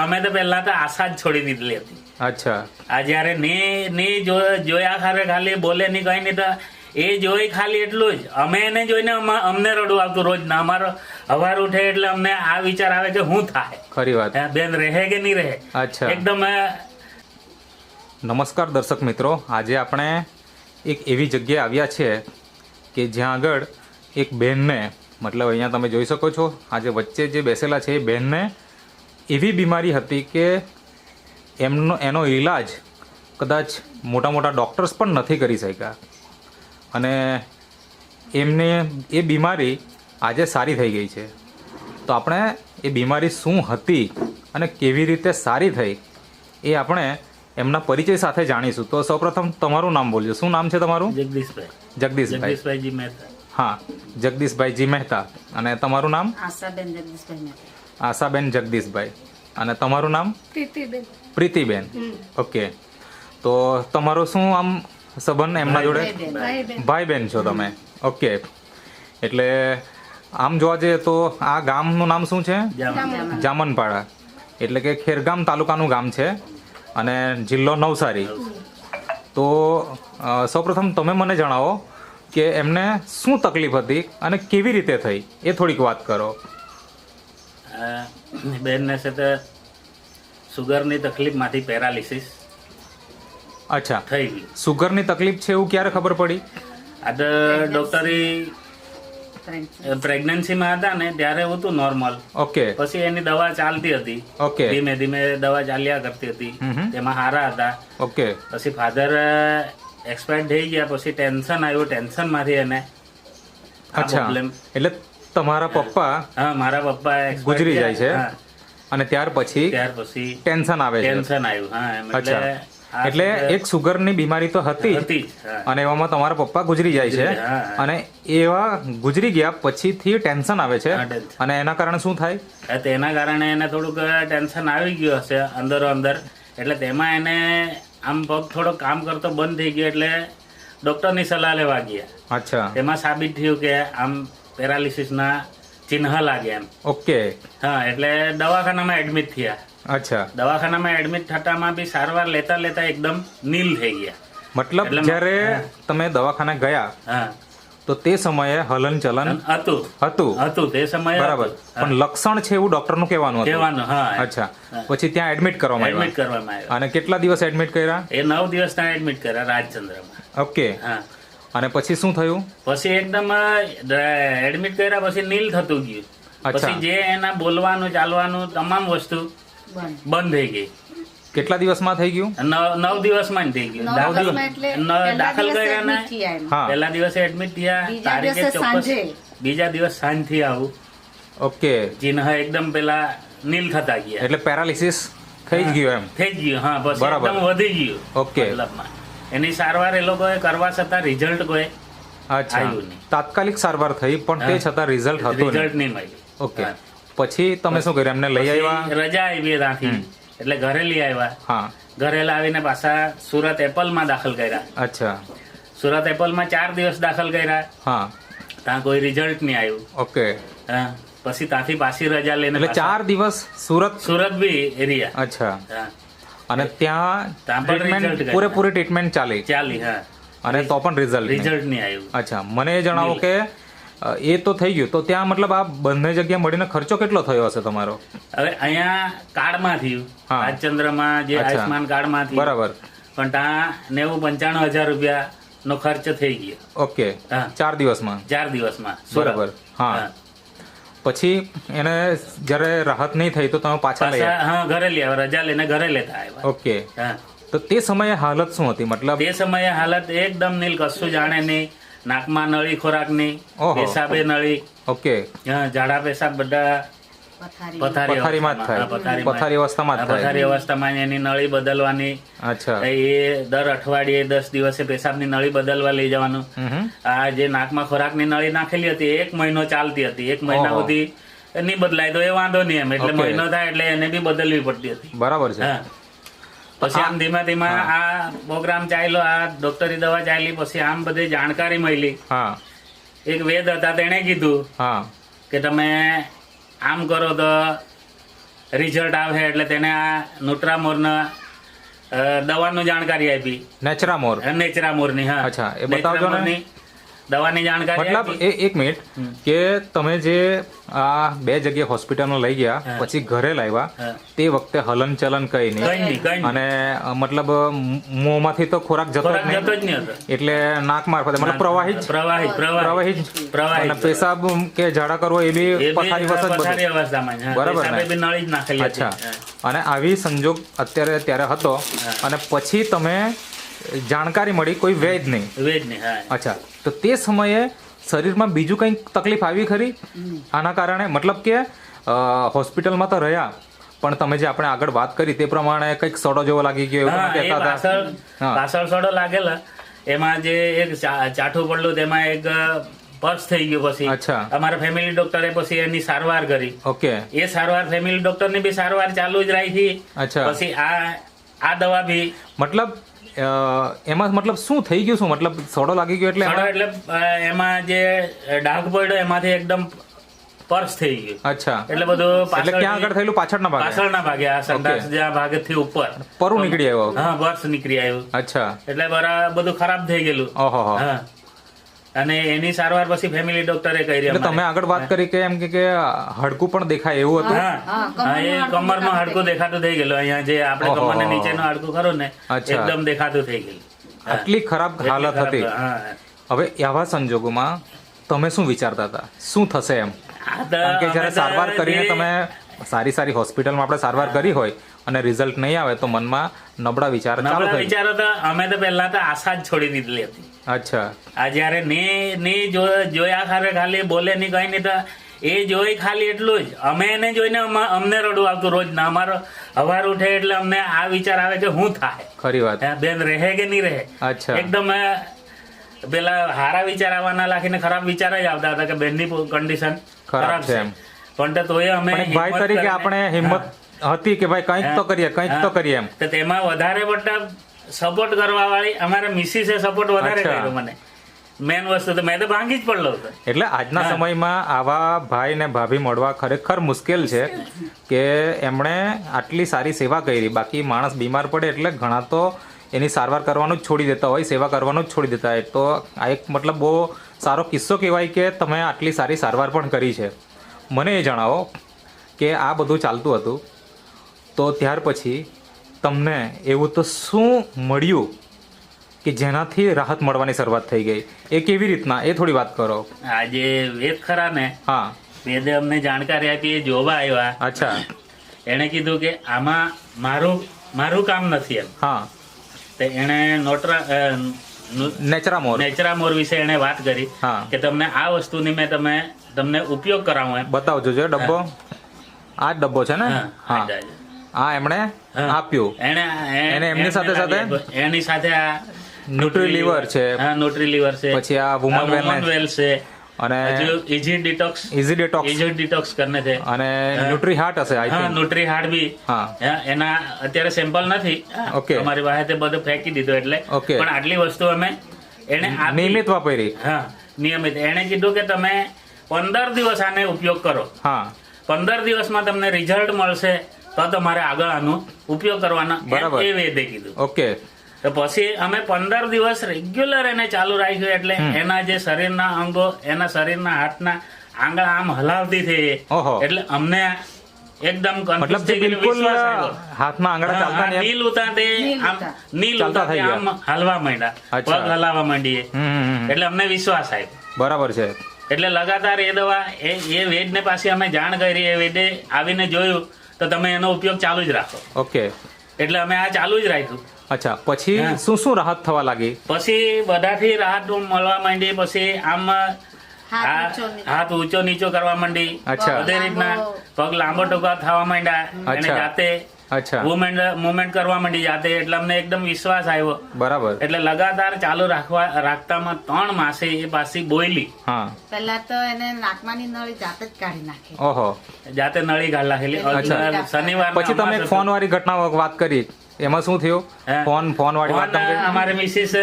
અમે તો પહેલા તો આશા જ છોડી દીધેલી હતી. અચ્છા. આ જયારે ને જોયા ખાલી બોલે નહીં કઈ નહીં તો એ જોઈ ખાલી એટલું જ અમે એને જોઈને અમને રડવું આવતું રોજ ના. અમારો હવાર ઉઠે એટલે અમને આ વિચાર આવે કે શું થાય, ખરી વાત. બેન રહે કે નહીં રહે. અચ્છા. એકદમ. નમસ્કાર દર્શક મિત્રો, આજે આપણે એક એવી જગ્યાએ આવ્યા છે કે જ્યાં આગળ એક બહેનને, મતલબ અહીંયા તમે જોઈ શકો છો આજે વચ્ચે જે બેસેલા છે એ બહેનને એવી બીમારી હતી કે એનો ઈલાજ કદાચ મોટા મોટા ડૉક્ટર્સ પણ નથી કરી શક્યા અને એમને એ બીમારી આજે સારી થઈ ગઈ છે. તો આપણે એ બીમારી શું હતી અને કેવી રીતે સારી થઈ એ આપણે એમના પરિચય સાથે જાણીશું. તો સૌપ્રથમ તમારું નામ બોલજો. શું નામ છે તમારું? જગદીશભાઈજી મહેતા. હા, જગદીશભાઈજી મહેતા. અને તમારું નામ? આશાબેન જગદીશભાઈ. અને તમારું નામ? પ્રીતિબેન. ઓકે. તો તમારો શું આમ સંબંધ એમના જોડે? ભાઈ બહેન છો તમે? ઓકે. એટલે આમ જોવા જઈએ તો આ ગામનું નામ શું છે? જામનપાડા. એટલે કે ખેરગામ તાલુકાનું ગામ છે અને જિલ્લો નવસારી. તો સૌપ્રથમ તમે મને જણાવો કે એમને શું તકલીફ હતી અને કેવી રીતે થઈ એ થોડીક વાત કરો. બેનને છે તો સુગરની તકલીફમાંથી પેરાલિસિસ. અચ્છા, થઈ ગઈ. સુગરની તકલીફ છે એવું ક્યારે ખબર પડી? આ તો ડોક્ટરી પ્રેગ્નન્સીમાં હતા ને ત્યારે હતું નોર્મલ. ઓકે. પછી એની દવા ચાલતી હતી. ઓકે. ધીમે ધીમે દવા ચાલ્યા કરતી હતી. તેમાં સારા હતા. ઓકે. પછી ફાધર એક્સપાયર થઈ ગયા. પછી ટેન્શન આવ્યું. ટેન્શન માંથી એને અચ્છા, એટલે તમારા પપ્પા? હા, મારા પપ્પા ગુજરી જાય છે અને ત્યાર પછી ટેન્શન આવે છે. ટેન્શન આવ્યું. હા. અચ્છા, એટલે એક સુગરની બીમારી તો હતી અને એવામાં તમારા પપ્પા ગુજરી જાય છે અને એવા ગુજરી ગયા પછીથી ટેન્શન આવે છે અને એના કારણે શું થાય? તેના કારણે એને થોડુંક ટેન્શન આવી ગયું હશે અંદરો અંદર. એટલે તેમાં એને આમ પગ થોડો કામ કરતો બંધ થઈ ગયો. એટલે ડોક્ટરની સલાહ લેવા ગયા. અચ્છા. તેમાં સાબિત થયું કે આમ પેરાલિસિસના ચિહ્ન લાગ્યા એમ. ઓકે. હા, એટલે દવાખાનામાં એડમિટ થયા. અચ્છા. દવાખાનામાં એડમિટ થતામાં બી સારવાર લેતા લેતા એકદમ નીલ થઈ ગયા. મતલબ જ્યારે તમે દવાખાને ગયા હા તો તે સમયે હલન ચલન હતું તે સમયે. બરાબર. પણ લક્ષણ છે એવું ડોક્ટરનું કહેવાનું હતું. હા. અચ્છા. પછી ત્યાં એડમિટ કરવામાં આવ્યા. અને કેટલા દિવસ એડમિટ કર્યા? એ 9 દિવસ ત્યાં એડમિટ કર્યા રાજચંદ્રમાં. ઓકે. હા. અને પછી શું થયું? પછી એકદમ એડમિટ કર્યા પછી નીલ થતું ગયું. પછી જે એના બોલવાનું ચાલવાનું તમામ વસ્તુ બંધ થઈ ગઈ. કેટલા દિવસમાં થઈ ગયું? 9 દિવસમાં થઈ ગયું. દાખલ કર્યા ને પહેલા દિવસે એડમિટ થયા. તારીખે ચોક્કસ બીજા દિવસ સાંજથી આવું. ઓકે. ચિહ્ન એકદમ પેલા નીલ થતા ગયા. એટલે પેરાલિસિસ થઈ જ ગયું એમ? થઈ જ ગયું. હા, પછી એકદમ વધી ગયું. ઓકે. એની સારવાર એ લોકોએ કરવા છતાં રિઝલ્ટ કોઈ આવ્યું નહીં. તાત્કાલિક સારવાર થઈ પણ તે છતાં રિઝલ્ટ નહીં મળ્યું. ઓકે. પછી તમે શું કર્યું? એમને લઈ આવ્યા? રજા આવી ત્યાંથી એટલે ઘરે લઈ આવ્યા. હા. ઘરે લાવીને પાછા સુરત એપલમાં દાખલ કર્યા. અચ્છા. સુરત એપલમાં 4 દિવસ દાખલ કર્યા. હા. ત્યાં કોઈ રિઝલ્ટ નહીં આવ્યું. ઓકે. હા. પછી ત્યાંથી પાછી રજા લઈને એટલે 4 દિવસ સુરત બી એરિયા. અચ્છા. અને ત્યાં પૂરેપૂરી ટ્રીટમેન્ટ ચાલી. હા. અને તો પણ રિઝલ્ટ નહીં આવ્યું. અચ્છા, મને એ જણાવો કે એ તો થઈ ગયું. તો ત્યાં મતલબ આ બંને જગ્યા મળીને ખર્ચો કેટલો થયો હશે તમારો? હવે અહીંયા કાર્ડમાં થયું. રાજચંદ્રમાં જે આયુષ્માન કાર્ડમાં થયું. બરાબર. પણ ત્યાં 90-95 હજાર રૂપિયા નો ખર્ચ થઈ ગયો. ઓકે. 4 દિવસમાં? 4 દિવસમાં. બરાબર. હા. પછી એને જયારે રાહત નહીં થઈ તો તમે પાછા લઈ આવ્યા? હા, ઘરે લઈ આવ્યા. રજા લઈને ઘરે લેતા આવ્યા. ઓકે. તો તે સમયે હાલત શું હતી? મતલબ તે સમયે હાલત એકદમ નીલ, કશું જાણે નહીં. નાકમાં નળી ખોરાક નહીં, પેશાબે નળી. ઓકે. ઝાડા પેશાબ બધા પથારીમાં જ થાય. પથારી અવસ્થામાં એની નળી બદલવાની. અચ્છા. એ દર અઠવાડિયે 10 દિવસે પેશાબની નળી બદલવા લઈ જવાનું. આ જે નાકમાં ખોરાકની નળી નાખેલી હતી 1 મહિનો ચાલતી હતી. 1 મહિના સુધી નહીં બદલાય તો એ વાંધો નહીં એમ. એટલે મહિનો થાય એટલે એને બી બદલવી પડતી હતી. બરાબર છે. પછી આમ ધીમે ધીમે આ પ્રોગ્રામ ચાલ્યો. આ ડોક્ટરી દવા ચાલી. પછી આમ બધી જાણકારી મળી. એક વેદ હતા, તેને કીધું કે તમે આમ કરો તો રિઝલ્ટ આવે એટલે તેને આ ન્યુટ્રામોરના દવાનું જાણકારી આપી, નેચરામોર. નેચરામોરની. હા, અચ્છા, એ બતાવજો ને. નેચરામોરની દવાની જાણકારી મતલબ આપી. એક મિનિટ કે તમે જે આ 2 જગ્યાએ હોસ્પિટલમાં લઈ ગયા પછી ઘરે લાવ્યા હા. તે વખતે હલન ચલન કઈ કઈ નહીં, નહીં કઈ નહીં. અને મતલબ મોંમાંથી તો ખોરાક જતો જ ખોરાક નહીં, જતો જ નહીં હતો. એટલે નાક મારફતે મતલબ પ્રવાહી જ પ્રવાહી પ્રવાહી જ. પ્રવાહી અને પેશાબ કે ઝાડા કરવો એ બી એ બી પથારી વસ જ બધું. પથારી અવસ્થામાં જ. હા, બરાબર ને? પેશાબે બી નળી જ નાખેલી હતી. અચ્છા, અને આવી સંજોગ ત્યારે હતો અને પછી તમે જાણકારી મળી કોઈ વેદ નહીં. વેજ નહીં. હા, અચ્છા, તો તે સમયે શરીરમાં બીજું કંઈ તકલીફ આવી ખરી આના કારણે? મતલબ કે હોસ્પિટલમાં તો રહ્યા પણ તમે જે આપણે આગળ વાત કરી તે પ્રમાણે કંઈક સડો જેવો લાગી ગયો એવું હા, તમે એ કહેતા હતા. હા. પાછળ સડો લાગેલા, એમાં જે એક ચાઠું પડલું તેમાં એક પર્સ થઈ ગયું. પછી અચ્છા. અમારા ફેમિલી ડોક્ટરે પછી એની સારવાર કરી. ઓકે. એ સારવાર ફેમિલી ડોક્ટરની બી સારવાર ચાલુ જ રાખી. અચ્છા. પછી આ દવા બી મતલબ એમાં મતલબ શું થઈ ગયું? શું મતલબ સડો લાગી ગયો એટલે સડો એમાં? એટલે એમાં જે ડાઘ પડ્યો એમાંથી એકદમ પર્સ થઈ ગયું. અચ્છા, એટલે બધું એટલે ક્યાં આગળ થયેલું? પાછળના ભાગે? પાછળના ભાગે, આ સંડાસ જ્યાં ભાગેથી ઉપર પરું નીકળી આવ્યો? હા, પર્સ નીકળી આવ્યું. અચ્છા. એટલે બધું ખરાબ થઈ ગયેલું. ઓહો. હા, અને એની સારવાર પછી ફેમિલી ડોક્ટરે કરી. એટલે તમે આગળ વાત કરી કે એમ કે હાડકું પણ દેખાય એવું હતું? હા, એ કમરમાં હાડકું દેખાતું થઈ ગયેલું. અહીંયા જે આપણે ઓહો. કમરના નીચેનું હાડકું ખરું ને, અચ્છા. એકદમ દેખાતું થઈ ગયેલું. હા. આટલી ખરાબ હાલત એટલી હતી. ખરાબ. હા. હવે આવા સંજોગોમાં તમે શું વિચારતા હતા? શું થશે એમ? આ તો કારણ કે અમે જ્યારે તો સારવાર કરીને જે- તમે સારી હોસ્પિટલમાં આપણે સારવાર કરી હોય અને રિઝલ્ટ નહીં આવે તો મનમાં નબળા વિચાર ચાલુ નબળા થઈ. વિચારો તો અમે તો પહેલા તો આશા જ છોડી દીધેલી હતી. અચ્છા. આ જયારે ની જોયા ખાલી બોલે નહીં કઈ નહીં, તો એ જોઈ ખાલી એટલું જ. અમે એને જોઈને અમને રડવું આવતું રોજ ના. અમારો હવાર ઉઠે એટલે અમને આ વિચાર આવે કે શું થાય, ખરી વાત. બેન રહે કે નહીં રહે. અચ્છા. એકદમ પેલા હારા વિચાર આવવાના લાખીને ખરાબ વિચાર જ આવતા હતા કે બેનની કન્ડિશન ખરાબ છે. પણ તો તોય અમે પણ એક ભાઈ હિંમત તરીકે કરીને- આપણે હિંમત હતી કે ભાઈ કંઈક તો કરીએ, કંઈક તો કરીએ એમ. તો તેમાં વધારે પડતા સપોર્ટ કરવા વાળી અમારા મિસિસે સપોર્ટ વધારે અચ્છા. કર્યો મને. મેન વસ્તુ તો મેં તો ભાંગી જ પડલો હતો. એટલે આજના સમયમાં આવા ભાઈ ને ભાભી મળવા ખરેખર મુશ્કેલ છે કે એમણે આટલી સારી સેવા કરી. બાકી માણસ બીમાર પડે એટલે ઘણા તો એની સારવાર કરવાનું જ છોડી દેતા હોય, સેવા કરવાનું જ છોડી દેતા હોય. તો આ એક મતલબ બહુ સારો કિસ્સો કહેવાય કે તમે આટલી સારી સારવાર પણ કરી છે. મને એ જણાવો કે આ બધું ચાલતું હતું તો ત્યાર પછી તમને એવું તો શું મળ્યું કે જેનાથી રાહત મળવાની શરૂઆત થઈ ગઈ? એ કેવી રીતના એ થોડી વાત કરો. આ જે વેદ ખરા ને, હા. વેદે અમને જાણકારી આપી. એ જોવા આવ્યા. અચ્છા. એને કીધું કે આમાં મારું કામ નથી એમ. હા. તો એને નેચરામોર. નેચરામોર વિશે એને વાત કરી હા. કે તમને આ વસ્તુની મેં તમને ઉપયોગ કરાવું એમ. બતાવજો જો ડબ્બો. આ જ ડબ્બો છે ને? હા, હા. આ એમણે હા. આપ્યું. એને એમની સાથે એની સાથે આ ન્યુટ્રીલિવર છે, હા, ન્યુટ્રીલિવર છે, પછી આ વુમન વેલ છે, અને ઇઝી ડિટોક્સ ઇઝી ડેટોક્સ કરને છે, અને ન્યુટ્રી હાર્ટ હશે આઈ હા, થિંક. ન્યુટ્રી હાર્ટ બી. હા. હા, એના અત્યારે સેમ્પલ નથી. Okay. અમારી પાસે તે બધું ફેંકી દીધું એટલે. Okay. પણ આટલી વસ્તુ અમે એને આપી. નિયમિત વાપરી. હા, નિયમિત. એને કીધું કે તમે 15 દિવસ આને ઉપયોગ કરો. હા. 15 દિવસમાં તમને રિઝલ્ટ મળશે તો તમારે આગળ આનો ઉપયોગ કરવાનો એમ બરાબર. એ વેદે કીધું. ઓકે. તો પછી અમે 15 દિવસ રેગ્યુલર એને ચાલુ રાખ્યું. એટલે એના જે શરીરના અંગો, એના શરીરના હાથના આંગળા આમ હલાવતી થઈ. ઓહો. એટલે અમને એકદમ confuse મતલબ જે થઈ ગયેલું, બિલકુલ વિશ્વાસ આવ્યો. હાથમાં આંગળા ચાલતા નહીં એમ? નીલ ઉતા તે આમ નીલ ચાલતા ઉતા તે થઈ ગયા. આમ હલવા માંડ્યા, અચ્છા. પગ હલાવવા માંડીએ. હમ. એટલે અમને વિશ્વાસ આવ્યો. બરાબર છે. એટલે લગાતાર એ દવા એ વેદને પાસે અમે જાણ કરી. એ વેદે આવીને જોયું તો તમે એનો ઉપયોગ ચાલુ જ રાખો. ઓકે. એટલે અમે આ ચાલુ જ રાખ્યું. અચ્છા, પછી હા. શું રાહત થવા લાગી? પછી બધાથી રાહત મળવા માંડી. પછી આમ હાથ ઊંચો નીચો કરવા માંડી. અચ્છા. બધી રીતના પગ લાંબો ટૂંકા થવા માંડ્યા. એને અચ્છા. જાતે અચ્છા. મુવમેન્ટ કરવા માંડી જાતે. એટલે અમને એકદમ વિશ્વાસ આવ્યો. બરાબર. એટલે લગાતાર ચાલુ રાખતામાં 3 માસે એ પાછી બોયલી. હા. પહેલા તો એને નાકમાંની નળી જાતે જ કાઢી નાખી. ઓહો. જાતે નળી ગાળ નાખેલી. અચ્છા. શનિવાર પછી તમે એક ફોન વાળી ઘટના વાત કરી એમાં શું થયું? હા. ફોન વાળી વાત તમે કરી? અમારી મિસિસ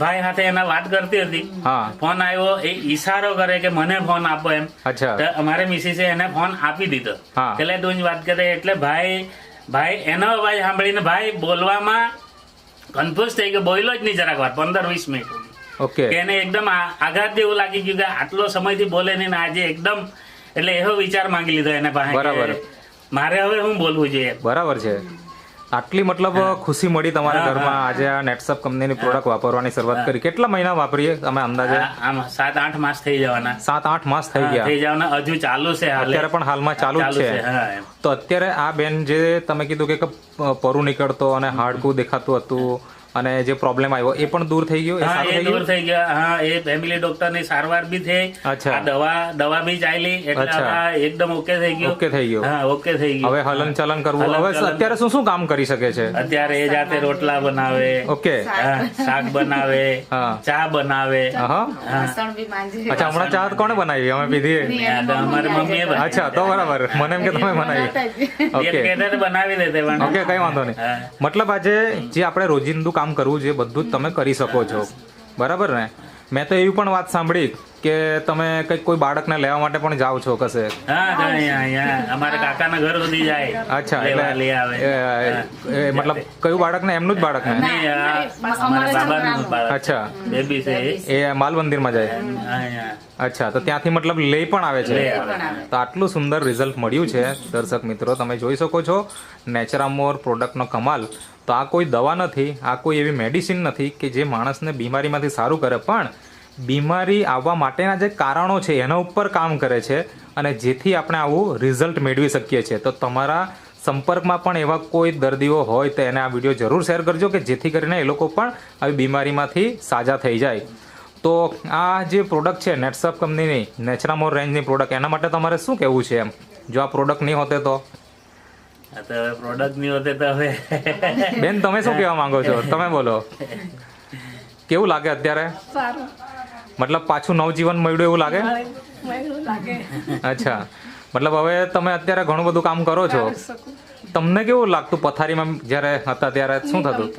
ભાઈ સાથે એના વાત કરતી હતી. હા. ફોન આવ્યો, એ ઈશારો કરે કે મને ફોન આપો એમ. અચ્છા. તો અમારે મિસિસે એને ફોન આપી દીધો. હા. એટલે તું જ વાત કરે એટલે ભાઈ એનો અવાજ સાંભળીને ભાઈ બોલવામાં કન્ફ્યુઝ થઈ ગયો, બોલ્યો જ નહીં જરાક વાર 15-20 મિનિટ. ઓકે. કે એને એકદમ આઘાત જેવું લાગી ગયું કે આટલો સમયથી બોલે નહીં ને આજે એકદમ, એટલે એવો વિચાર માંગી લીધો એને પાસે કે બરાબર. મારે હવે શું બોલવું જોઈએ. બરાબર છે. આટલી મતલબ ખુશી મળી તમારા ઘરમાં આજે આ નેટસપ કંપનીની પ્રોડક્ટ વાપરવાની શરૂઆત કરી. કેટલા મહિના વાપરીએ તમે અંદાજે? આમ 7-8 માસ થઈ જવાના. 7-8 માસ થઈ ગયા. થઈ જવાના, હજુ ચાલુ છે હાલે. અત્યારે પણ હાલમાં ચાલુ જ છે. હા, એમ. તો અત્યારે આ બેન જે તમે કીધું કે પરું નીકળતો અને હાડકું દેખાતું હતું અને જે પ્રોબ્લેમ આવ્યો એ પણ દૂર થઈ ગયો? એ હા, સારું એ થઈ દૂર ગયું? થઈ ગયા. હા, એ ફેમિલી ડોક્ટર ની સારવાર બી થઈ. અચ્છા. આ દવા બી ચાલી એટલે અચ્છા. હવે એકદમ ઓકે થઈ ગયું. ઓકે થઈ ગયું. હા, ઓકે થઈ ગયું. હવે હલન ચલન કરવું. હવે હલન ચલન. અત્યારે શું શું કામ કરી શકે છે? અત્યારે એ જાતે રોટલા બનાવે, ઓકે. હા, શાક બનાવે, હા. ચા બનાવે. હા. વાસણ બી માંજે. અચ્છા, હમણાં ચા કોણે બનાવી? અમે પીધી. આ તો અમારી મમ્મીએ બનાવી. અચ્છા, તો બરાબર. મને એમ કે તમે બનાવી. એક ઓકે. કહેતા તો બનાવી દેતે પણ. ઓકે, કઈ વાંધો નહીં. હા. મતલબ આજે જે આપણે રોજિંદુ કામ કરવું છે બધું જ તમે કરી શકો છો, બરાબર ને? મેં તો એવી પણ વાત સાંભળી કે તમે કંઈક કોઈ બાળકને લેવા માટે પણ જાઓ છો કશે. હા, તો અહીંયા અમારા કાકાના ઘર સુધી જાય. અચ્છા, લેવા લઈ એટલે આવે. એ મતલબ કયું બાળકને? એમનું જ બાળકને? નહીં, આ અમારા બાબાનું બાળક. અચ્છા, બેબી છે એ. એ માલ મંદિરમાં જાય. અહીંયા. અચ્છા, તો ત્યાંથી મતલબ લઈ પણ આવે છે. લઈ આવે. તો આટલું સુંદર રિઝલ્ટ મળ્યું છે દર્શક મિત્રો, તમે જોઈ શકો છો નેચરામોર પ્રોડક્ટનો કમાલ. તો આ કોઈ દવા નથી, આ કોઈ એવી મેડિસિન નથી કે જે માણસને બીમારીમાંથી સારું કરે, પણ બીમારી આવવા માટેના જે કારણો છે એના ઉપર કામ કરે છે અને જેથી આપણે આવું રિઝલ્ટ મેળવી શકીએ છીએ. તો તમારા સંપર્કમાં પણ એવા કોઈ દર્દીઓ હોય તો એને આ વિડીયો જરૂર શેર કરજો કે જેથી કરીને એ લોકો પણ આવી બીમારીમાંથી સાજા થઈ જાય. તો આ જે પ્રોડક્ટ છે નેટસપ કંપનીની નેચરામોર રેન્જની પ્રોડક્ટ, એના માટે તમારે શું કહેવું છે એમ? જો આ પ્રોડક્ટ નહીં હોતે તો? આ તો પ્રોડક્ટ ની હોતે તો હવે બેન, તમે શું કહેવા માંગો છો? તમે બોલો. કેવું લાગે અત્યારે? સારું મતલબ પાછું નવજીવન મળ્યું એવું લાગે? મળ્યું લાગે. અચ્છા, મતલબ હવે તમે અત્યારે ઘણું બધું કામ કરો છો. તમને કેવું લાગતું પથારીમાં જ્યારે હતા ત્યારે? શું થતું?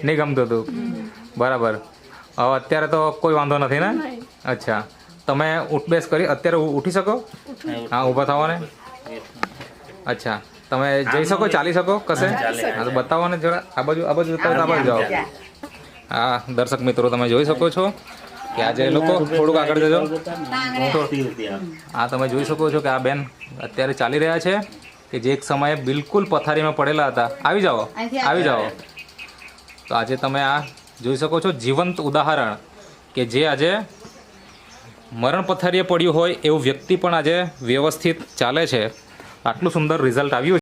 નહીં ગમતું હતું? બરાબર. હવે અત્યારે તો કોઈ વાંધો નથી ને? અચ્છા, તમે ઉઠબેસ કરી અત્યારે ઉઠી શકો? હા, ઊભા થવા ને? અચ્છા, તમે જઈ શકો, ચાલી શકો કશે? હા, તો બતાવો ને જરા. આ બાજુ બતાવો, આ બાજુ જાઓ. હા, દર્શક મિત્રો તમે જોઈ શકો છો કે આજે એ લોકો થોડુંક આગળ જજો. આ તમે જોઈ શકો છો કે આ બેન અત્યારે ચાલી રહ્યા છે કે જે એક સમયે બિલકુલ પથારીમાં પડેલા હતા. આવી જાઓ, આવી જાઓ. તો આજે તમે આ જોઈ શકો છો જીવંત ઉદાહરણ કે જે આજે મરણ પથારીએ પડ્યું હોય એવું વ્યક્તિ પણ આજે વ્યવસ્થિત ચાલે છે. આટલું સુંદર રિઝલ્ટ આવ્યું છે.